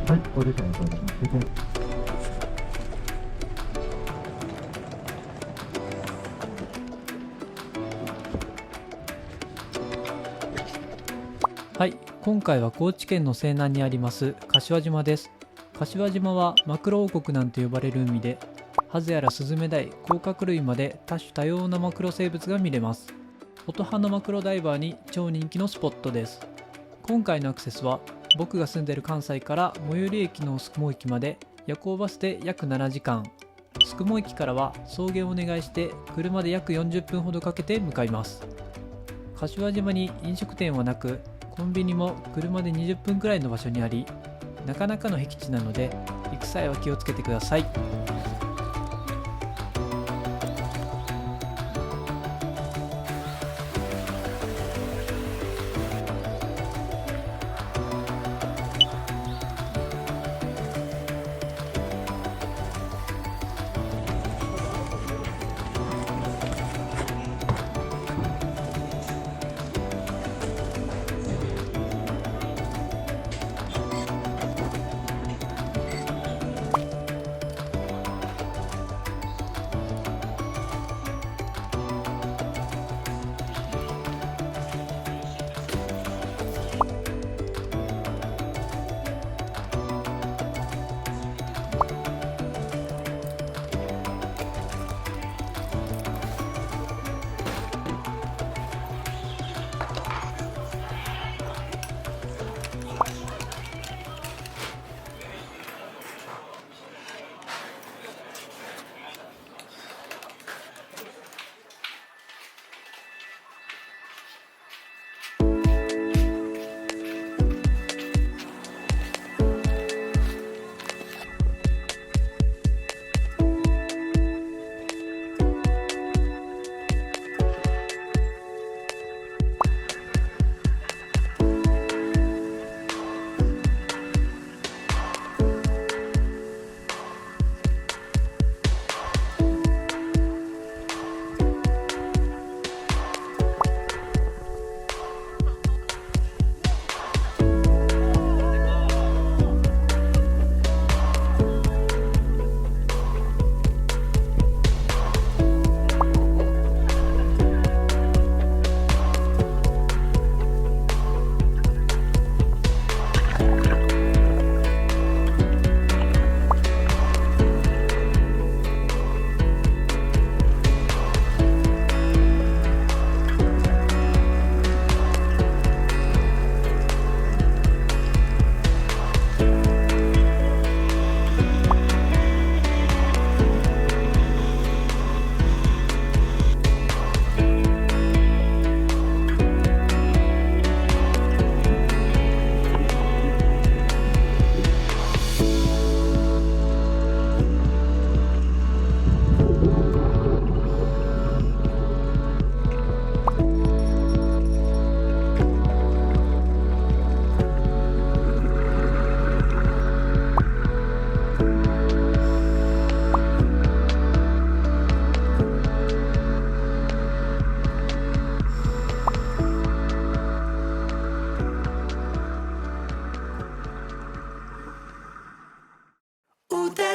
はい、ここでですね、これで。はい、今回は高知県の西南にあります柏島です。柏島はマクロ王国なんて呼ばれる海で、ハゼやスズメダイ、甲殻類まで多種多様なマクロ生物が見れます。フォト派のマクロダイバーに超人気のスポットです。今回のアクセスは僕が住んでいる関西から最寄り駅の宿毛駅まで夜行バスで約7時間、宿毛駅からは送迎をお願いして車で約40分ほどかけて向かいます。柏島に飲食店はなく、コンビニも車で20分くらいの場所にあり、なかなかの僻地なので行く際は気をつけてください。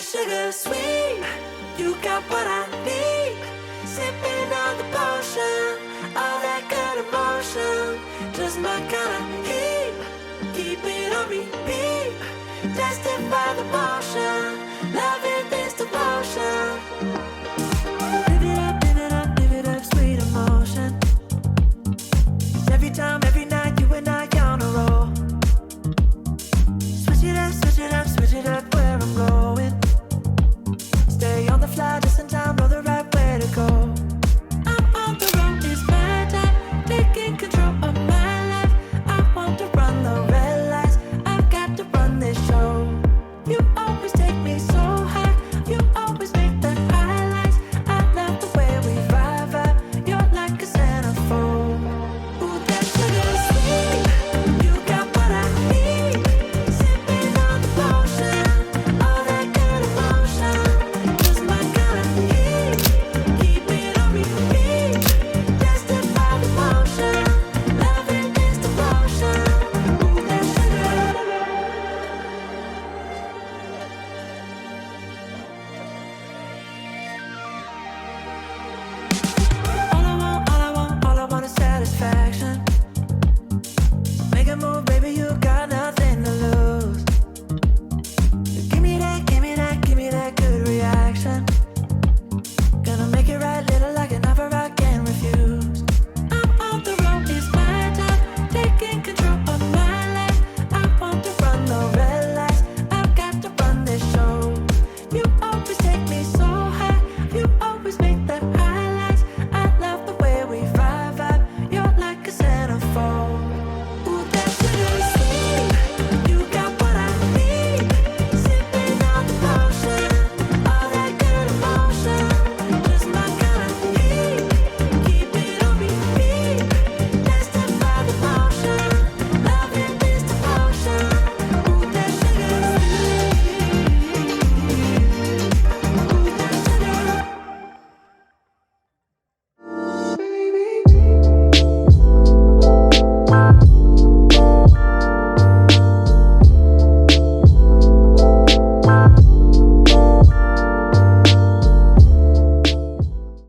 Sugar sweet, you got what I need. Sipping on the potion, all that good emotion. Just my kind of heat, keep it on repeat. Tested by the motion, loving this devotion.